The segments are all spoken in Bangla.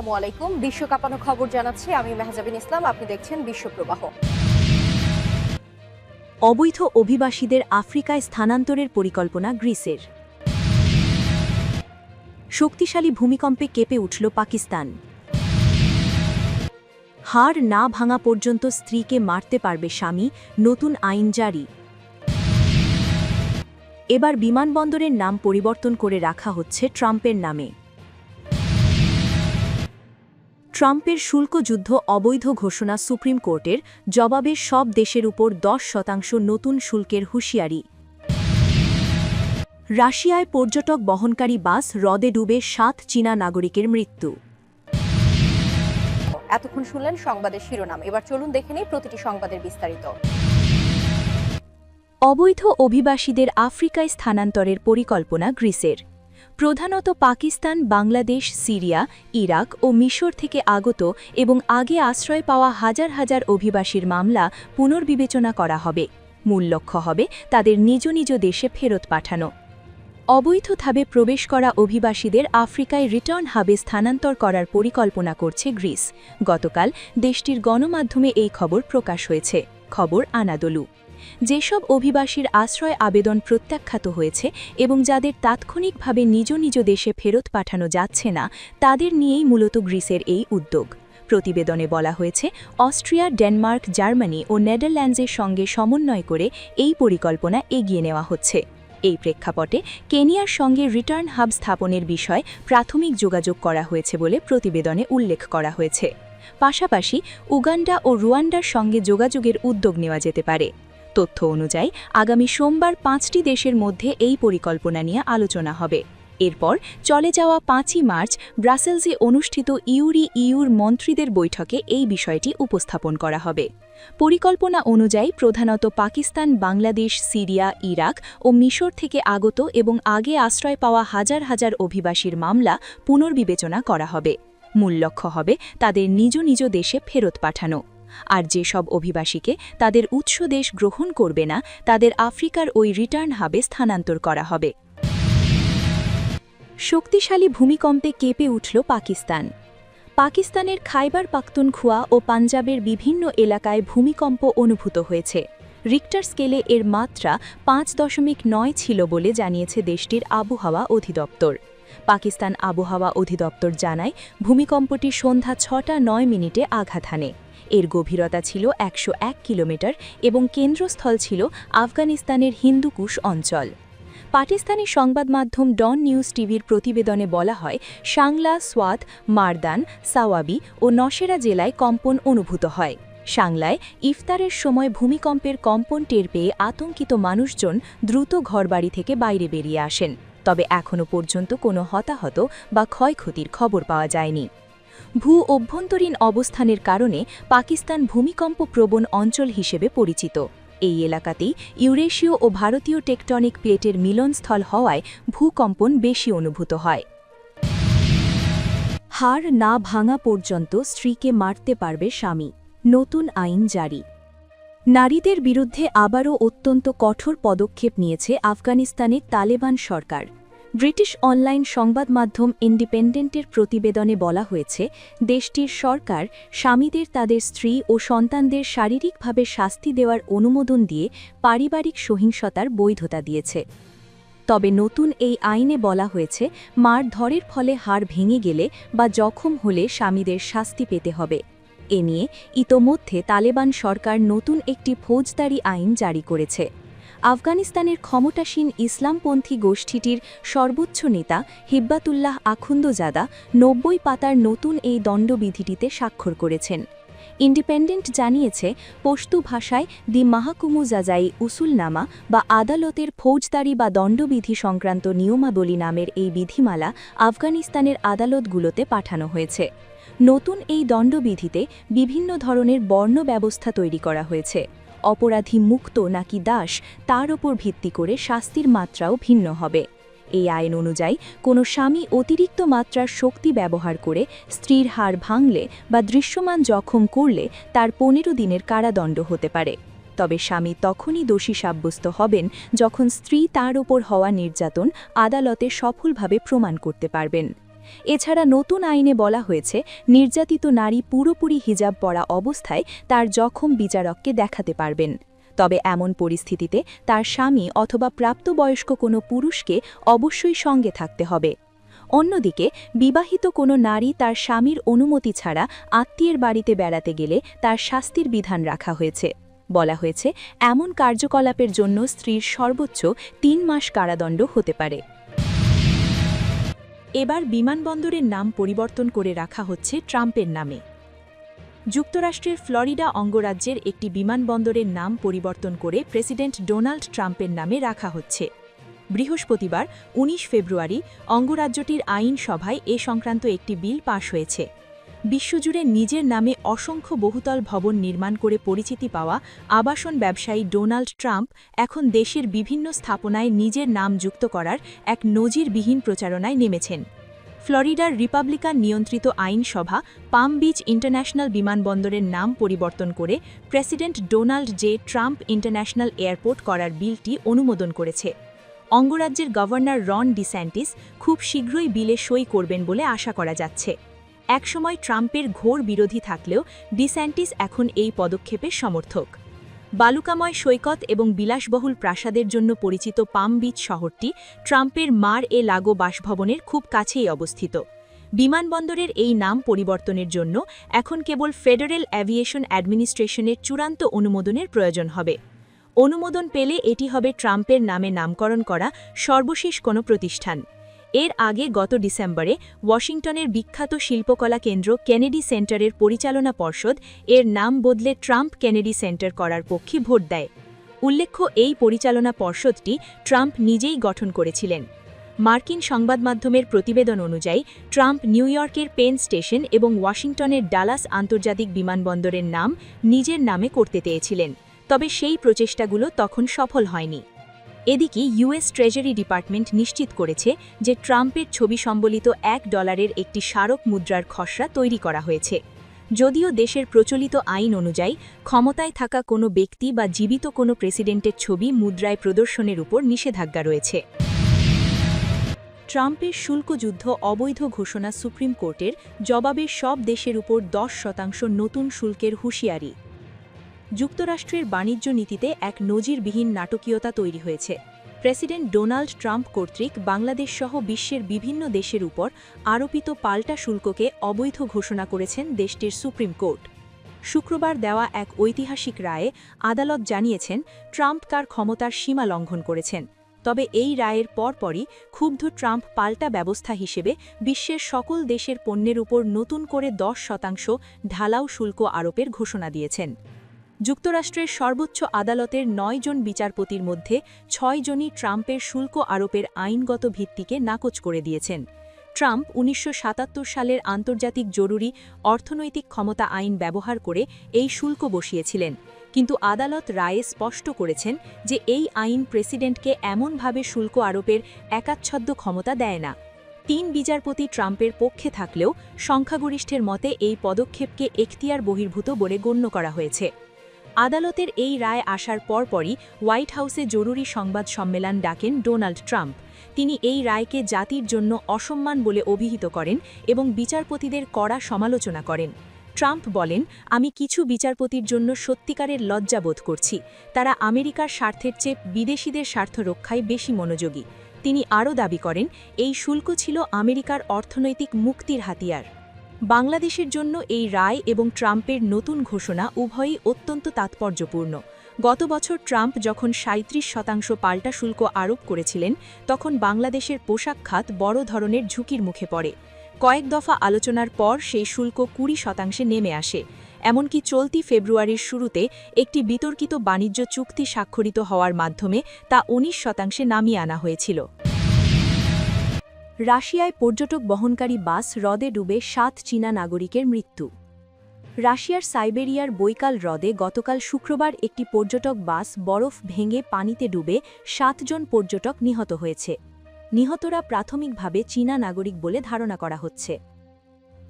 আসসালামু আলাইকুম। বিশ্ব কাঁপানো খবর জানাচ্ছি আমি মেহজাবিন ইসলাম। আপনি দেখছেন বিশ্বপ্রবাহ। অবৈধ অভিবাসীদের আফ্রিকায় স্থানান্তরের পরিকল্পনা গ্রিসের। শক্তিশালী ভূমিকম্পে কেঁপে উঠল পাকিস্তান। হাড় না ভাঙা পর্যন্ত স্ত্রীকে মারতে পারবে স্বামী, নতুন আইন জারি। এবার বিমানবন্দরের নাম পরিবর্তন করে রাখা হচ্ছে ট্রাম্পের নামে। ট্রাম্পের শুল্ক যুদ্ধ অবৈধ ঘোষণা সুপ্রিম কোর্টের, জবাবে সব দেশের উপর 10% নতুন শুল্কের হুঁশিয়ারি। রাশিয়ায় পর্যটক বহনকারী বাস হ্রদে ডুবে 7 চীনা নাগরিকের মৃত্যু। এতক্ষণ শুনলেন সংবাদের শিরোনাম। এবার চলুন দেখে নিই প্রতিটি সংবাদের বিস্তারিত। অবৈধ অভিবাসীদের আফ্রিকায় স্থানান্তরের পরিকল্পনা গ্রিসের। প্রধানত পাকিস্তান, বাংলাদেশ, সিরিয়া, ইরাক ও মিশর থেকে আগত এবং আগে আশ্রয় পাওয়া হাজার হাজার অভিবাসীর মামলা পুনর্বিবেচনা করা হবে। মূল লক্ষ্য হবে তাদের নিজ নিজ দেশে ফেরত পাঠানো। অবৈধভাবে প্রবেশ করা অভিবাসীদের আফ্রিকায় রিটার্ন হাবে স্থানান্তর করার পরিকল্পনা করছে গ্রিস। গতকাল দেশটির গণমাধ্যমে এই খবর প্রকাশ হয়েছে। খবর আনাদোলু। যেসব অভিবাসীর আশ্রয় আবেদন প্রত্যাখ্যাত হয়েছে এবং যাদের তাৎক্ষণিকভাবে নিজ নিজ দেশে ফেরত পাঠানো যাচ্ছে না, তাদের নিয়েই মূলত গ্রিসের এই উদ্যোগ। প্রতিবেদনে বলা হয়েছে, অস্ট্রিয়া, ডেনমার্ক, জার্মানি ও নেদারল্যান্ডসের সঙ্গে সমন্বয় করে এই পরিকল্পনা এগিয়ে নেওয়া হচ্ছে। এই প্রেক্ষাপটে কেনিয়ার সঙ্গে রিটার্ন হাব স্থাপনের বিষয়ে প্রাথমিক যোগাযোগ করা হয়েছে বলে প্রতিবেদনে উল্লেখ করা হয়েছে। পাশাপাশি উগান্ডা ও রুয়ান্ডার সঙ্গে যোগাযোগের উদ্যোগ নেওয়া যেতে পারে। তথ্য অনুযায়ী আগামী সোমবার 5টি দেশের মধ্যে এই পরিকল্পনা নিয়ে আলোচনা হবে। এরপর চলে যাওয়া 5ই মার্চ ব্রাসেলসে অনুষ্ঠিত ইউর মন্ত্রীদের বৈঠকে এই বিষয়টি উপস্থাপন করা হবে। পরিকল্পনা অনুযায়ী প্রধানত পাকিস্তান, বাংলাদেশ, সিরিয়া, ইরাক ও মিশর থেকে আগত এবং আগে আশ্রয় পাওয়া হাজার হাজার অভিবাসীর মামলা পুনর্বিবেচনা করা হবে। মূল লক্ষ্য হবে তাদের নিজ নিজ দেশে ফেরত পাঠানো। আর যেসব অভিবাসীকে তাদের উৎস দেশ গ্রহণ করবে না, তাদের আফ্রিকার ওই রিটার্ন হাবে স্থানান্তর করা হবে। শক্তিশালী ভূমিকম্পে কেঁপে উঠল পাকিস্তান। পাকিস্তানের খাইবার পাখতুনখোয়া ও পাঞ্জাবের বিভিন্ন এলাকায় ভূমিকম্প অনুভূত হয়েছে। রিক্টার স্কেলে এর মাত্রা 5.9 ছিল বলে জানিয়েছে দেশটির আবহাওয়া অধিদপ্তর। পাকিস্তান আবহাওয়া অধিদপ্তর জানায়, ভূমিকম্পটি সন্ধ্যা 6:09 আঘাত হানে। এর গভীরতা ছিল 101 কিলোমিটার এবং কেন্দ্রস্থল ছিল আফগানিস্তানের হিন্দুকুশ অঞ্চল। পাকিস্তানি সংবাদ মাধ্যম ডন নিউজ টিভির প্রতিবেদনে বলা হয়, সাংলা, সোয়াত, মারদান, সাওয়াবি ও নশেরা জেলায় কম্পন অনুভূত হয়। সাংলায় ইফতারের সময় ভূমিকম্পের কম্পন টের পেয়ে আতঙ্কিত মানুষজন দ্রুত ঘরবাড়ি থেকে বাইরে বেরিয়ে আসেন। তবে এখনও পর্যন্ত কোনো হতাহত বা ক্ষয়ক্ষতির খবর পাওয়া যায়নি। অভ্যন্তরীণ অবস্থানের কারণে পাকিস্তান ভূমিকম্প প্রবণ অঞ্চল হিসেবে পরিচিত। এই এলাকাতেই ইউরেশীয় ও ভারতীয় টেকটনিক প্লেটের মিলনস্থল হওয়ায় ভূকম্পন বেশি অনুভূত হয়। হাড় না ভাঙা পর্যন্ত স্ত্রীকে মারতে পারবে স্বামী, নতুন আইন জারি। নারীদের বিরুদ্ধে আবারও অত্যন্ত কঠোর পদক্ষেপ নিয়েছে আফগানিস্তানের তালেবান সরকার। ব্রিটিশ অনলাইন সংবাদ মাধ্যম ইন্ডিপেন্ডেন্টের প্রতিবেদনে বলা হয়েছে, দেশটির সরকার স্বামীদের তাদের স্ত্রী ও সন্তানদের শারীরিকভাবে শাস্তি দেওয়ার অনুমোদন দিয়ে পারিবারিক সহিংসতার বৈধতা দিয়েছে। তবে নতুন এই আইনে বলা হয়েছে, মারধরের ফলে হাড় ভেঙে গেলে বা জখম হলে স্বামীদের শাস্তি পেতে হবে। এ নিয়ে ইতোমধ্যে তালেবান সরকার নতুন একটি ফৌজদারি আইন জারি করেছে। আফগানিস্তানের ক্ষমতাসীন ইসলামপন্থী গোষ্ঠীটির সর্বোচ্চ নেতা হিব্বাতুল্লাহ আখুন্দজাদা 90 পাতার নতুন এই দণ্ডবিধিটিতে স্বাক্ষর করেছেন। ইন্ডিপেন্ডেন্ট জানিয়েছে, পশতু ভাষায় দি মাহকুমু জাজাই উসুলনামা বা আদালতের ফৌজদারি বা দণ্ডবিধি সংক্রান্ত নিয়মাবলী নামের এই বিধিমালা আফগানিস্তানের আদালতগুলোতে পাঠানো হয়েছে। নতুন এই দণ্ডবিধিতে বিভিন্ন ধরনের বর্ণ ব্যবস্থা তৈরি করা হয়েছে। অপরাধী মুক্ত নাকি দাস তার ওপর ভিত্তি করে শাস্তির মাত্রাও ভিন্ন হবে। এই আইন অনুযায়ী কোনো স্বামী অতিরিক্ত মাত্রার শক্তি ব্যবহার করে স্ত্রীর হাড় ভাঙলে বা দৃশ্যমান জখম করলে তার 15 দিনের কারাদণ্ড হতে পারে। তবে স্বামী তখনই দোষী সাব্যস্ত হবেন যখন স্ত্রী তার ওপর হওয়া নির্যাতন আদালতে সফলভাবে প্রমাণ করতে পারবেন। এছাড়া নতুন আইনে বলা হয়েছে নির্যাতিত নারী পুরোপুরি হিজাব পরা অবস্থায় তার জখম বিচারককে দেখাতে পারবেন। তবে এমন পরিস্থিতিতে তার স্বামী অথবা প্রাপ্তবয়স্ক কোনো পুরুষকে অবশ্যই সঙ্গে থাকতে হবে। অন্যদিকে বিবাহিত কোনো নারী তার স্বামীর অনুমতি ছাড়া আত্মীয়ের বাড়িতে বেড়াতে গেলে তার শাস্তির বিধান রাখা হয়েছে। বলা হয়েছে এমন কার্যকলাপের জন্য স্ত্রীর সর্বোচ্চ ৩ মাস কারাদণ্ড হতে পারে। এবার বিমানবন্দরের নাম পরিবর্তন করে রাখা হচ্ছে ট্রাম্পের নামে। যুক্তরাষ্ট্রের ফ্লোরিডা অঙ্গরাজ্যের একটি বিমানবন্দরের নাম পরিবর্তন করে প্রেসিডেন্ট ডোনাল্ড ট্রাম্পের নামে রাখা হচ্ছে। বৃহস্পতিবার ১৯ ফেব্রুয়ারি অঙ্গরাজ্যটির আইন সভায় এ সংক্রান্ত একটি বিল পাশ হয়েছে। বিশ্বজুড়ে নিজের নামে অসংখ্য বহুতল ভবন নির্মাণ করে পরিচিতি পাওয়া আবাসন ব্যবসায়ী ডোনাল্ড ট্রাম্প এখন দেশের বিভিন্ন স্থাপনায় নিজের নাম যুক্ত করার এক নজিরবিহীন প্রচারণায় নেমেছেন। ফ্লোরিডার রিপাবলিকান নিয়ন্ত্রিত আইনসভা পাম বিচ ইন্টারন্যাশনাল বিমানবন্দরের নাম পরিবর্তন করে president Donald J Trump international airport করার বিলটি অনুমোদন করেছে। অঙ্গরাজ্যের গভর্নর রন ডিস্যান্টিস খুব শীঘ্রই বিলে সই করবেন বলে আশা করা যাচ্ছে। একসময় ট্রাম্পের ঘোর বিরোধী থাকলেও ডিস্যান্টিস এখন এই পদক্ষেপের সমর্থক। বালুকাময় সৈকত এবং বিলাসবহুল প্রাসাদের জন্য পরিচিত পাম বিচ শহরটি ট্রাম্পের মার-এ-লাগো বাসভবনের খুব কাছেই অবস্থিত। বিমানবন্দরের এই নাম পরিবর্তনের জন্য এখন কেবল ফেডারেল অ্যাভিয়েশন অ্যাডমিনিস্ট্রেশনের চূড়ান্ত অনুমোদনের প্রয়োজন হবে। অনুমোদন পেলে এটি হবে ট্রাম্পের নামে নামকরণ করা সর্বশেষ কোনো প্রতিষ্ঠান। এর আগে গত ডিসেম্বরে ওয়াশিংটনের বিখ্যাত শিল্পকলা কেন্দ্র কেনেডি সেন্টারের পরিচালনা পর্ষদ এর নাম বদলে ট্রাম্প কেনেডি সেন্টার করার পক্ষে ভোট দেয়। উল্লেখ্য, এই পরিচালনা পর্ষদটি ট্রাম্প নিজেই গঠন করেছিলেন। মার্কিন সংবাদমাধ্যমের প্রতিবেদন অনুযায়ী ট্রাম্প নিউ ইয়র্কের পেন স্টেশন এবং ওয়াশিংটনের ডালাস আন্তর্জাতিক বিমানবন্দরের নাম নিজের নামে করতে চেয়েছিলেন, তবে সেই প্রচেষ্টাগুলো তখন সফল হয়নি। এদিকে ইউএস ট্রেজারি ডিপার্টমেন্ট নিশ্চিত করেছে যে ট্রাম্পের ছবি সম্বলিত $1 একটি স্মারক মুদ্রার খসড়া তৈরি করা হয়েছে। যদিও দেশের প্রচলিত আইন অনুযায়ী ক্ষমতায় থাকা কোনো ব্যক্তি বা জীবিত কোনো প্রেসিডেন্টের ছবি মুদ্রায় প্রদর্শনের উপর নিষেধাজ্ঞা রয়েছে। ট্রাম্পের শুল্কযুদ্ধ অবৈধ ঘোষণা সুপ্রিম কোর্টের জবাবে সব দেশের উপর 10% নতুন শুল্কের হুঁশিয়ারি। যুক্তরাষ্ট্রের বাণিজ্য নীতিতে এক নজিরবিহীন নাটকীয়তা তৈরি হয়েছে। প্রেসিডেন্ট ডোনাল্ড ট্রাম্প কর্তৃক বাংলাদেশসহ বিশ্বের বিভিন্ন দেশের উপর আরোপিত পাল্টা শুল্ককে অবৈধ ঘোষণা করেছেন দেশটির সুপ্রিম কোর্ট। শুক্রবার দেওয়া এক ঐতিহাসিক রায়ে আদালত জানিয়েছেন ট্রাম্প তার ক্ষমতার সীমা লঙ্ঘন করেছেন। তবে এই রায়ের পরপরই ক্ষুব্ধ ট্রাম্প পাল্টা ব্যবস্থা হিসেবে বিশ্বের সকল দেশের পণ্যের উপর নতুন করে 10% ঢালাও শুল্ক আরোপের ঘোষণা দিয়েছেন। যুক্তরাষ্ট্রের সর্বোচ্চ আদালতের 9 জন বিচারপতির মধ্যে 6 জনই ট্রাম্পের শুল্ক আরোপের আইনগত ভিত্তিকে নাকচ করে দিয়েছেন। ট্রাম্প 1977 সালের আন্তর্জাতিক জরুরি অর্থনৈতিক ক্ষমতা আইন ব্যবহার করে এই শুল্ক বসিয়েছিলেন, কিন্তু আদালত রায়ে স্পষ্ট করেছেন যে এই আইন প্রেসিডেন্টকে এমনভাবে শুল্ক আরোপের একাচ্ছদ্ম ক্ষমতা দেয় না। 3 বিচারপতি ট্রাম্পের পক্ষে থাকলেও সংখ্যাগরিষ্ঠের মতে এই পদক্ষেপকে এখতিয়ার বহির্ভূত বলে গণ্য করা হয়েছে। আদালতের এই রায় আসার পরপরই হোয়াইট হাউসে জরুরি সংবাদ সম্মেলন ডাকেন ডোনাল্ড ট্রাম্প। তিনি এই রায়কে জাতির জন্য অসম্মান বলে অভিহিত করেন এবং বিচারপতিদের কড়া সমালোচনা করেন। ট্রাম্প বলেন, আমি কিছু বিচারপতির জন্য সত্যিকারের লজ্জা বোধ করছি। তারা আমেরিকার স্বার্থের চেয়ে বিদেশিদের স্বার্থ রক্ষায় বেশি মনোযোগী। তিনি আরও দাবি করেন, এই শুল্ক ছিল আমেরিকার অর্থনৈতিক মুক্তির হাতিয়ার। বাংলাদেশের জন্য এই রায় এবং ট্রাম্পের নতুন ঘোষণা উভয়ই অত্যন্ত তাৎপর্যপূর্ণ। গত বছর ট্রাম্প যখন 37% পাল্টা শুল্ক আরোপ করেছিলেন, তখন বাংলাদেশের পোশাক খাত বড় ধরনের ঝুঁকির মুখে পড়ে। কয়েক দফা আলোচনার পর সেই শুল্ক 20% নেমে আসে। এমনকি চলতি ফেব্রুয়ারির শুরুতে একটি বিতর্কিত বাণিজ্য চুক্তি স্বাক্ষরিত হওয়ার মাধ্যমে তা 19% নামিয়ে আনা হয়েছিল। রাশিয়ায় পর্যটক বহনকারী বাস হ্রদে ডুবে 7 চীনা নাগরিকের মৃত্যু। রাশিয়ার সাইবেরিয়ার বৈকাল হ্রদে গতকাল শুক্রবার একটি পর্যটক বাস বরফ ভেঙে পানিতে ডুবে 7 জন পর্যটক নিহত হয়েছে। নিহতরা প্রাথমিকভাবে চীনা নাগরিক বলে ধারণা করা হচ্ছে।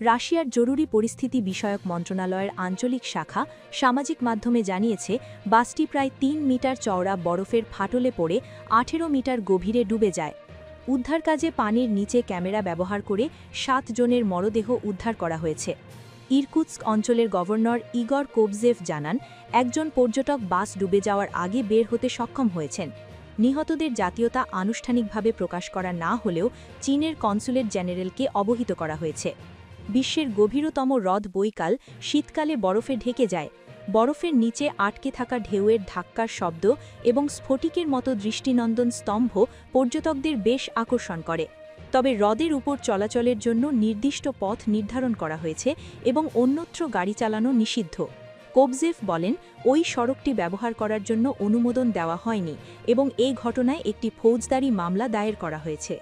রাশিয়ার জরুরি পরিস্থিতি বিষয়ক মন্ত্রণালয়ের আঞ্চলিক শাখা সামাজিক মাধ্যমে জানিয়েছে, বাসটি প্রায় 3 মিটার চওড়া বরফের ফাটলে পড়ে 18 মিটার গভীরে ডুবে যায়। উদ্ধার কাজে পানির নিচে ক্যামেরা ব্যবহার করে 7 জনের মরদেহ উদ্ধার করা হয়েছে। ইরকুৎস্ক অঞ্চলের গভর্নর ইগর কোবজেভ জানান, একজন পর্যটক বাস ডুবে যাওয়ার আগে বের হতে সক্ষম হয়েছেন। নিহতদের জাতীয়তা আনুষ্ঠানিকভাবে প্রকাশ করা না হলেও চীনের কনসুলেট জেনারেলকে অবহিত করা হয়েছে। বিশ্বের গভীরতম হ্রদ বৈকাল শীতকালে বরফে ঢেকে যায়। বরফের নিচে আটকে থাকা ঢেউয়ের ধাক্কার শব্দ এবং স্ফটিকের মতো দৃষ্টিনন্দন স্তম্ভ পর্যটকদের বেশ আকর্ষণ করে। তবে হ্রদের উপর চলাচলের জন্য নির্দিষ্ট পথ নির্ধারণ করা হয়েছে এবং অন্যত্র গাড়ি চালানো নিষিদ্ধ। কোবজেভ বলেন, ওই সড়কটি ব্যবহার করার জন্য অনুমোদন দেওয়া হয়নি এবং এই ঘটনায় একটি ফৌজদারি মামলা দায়ের করা হয়েছে।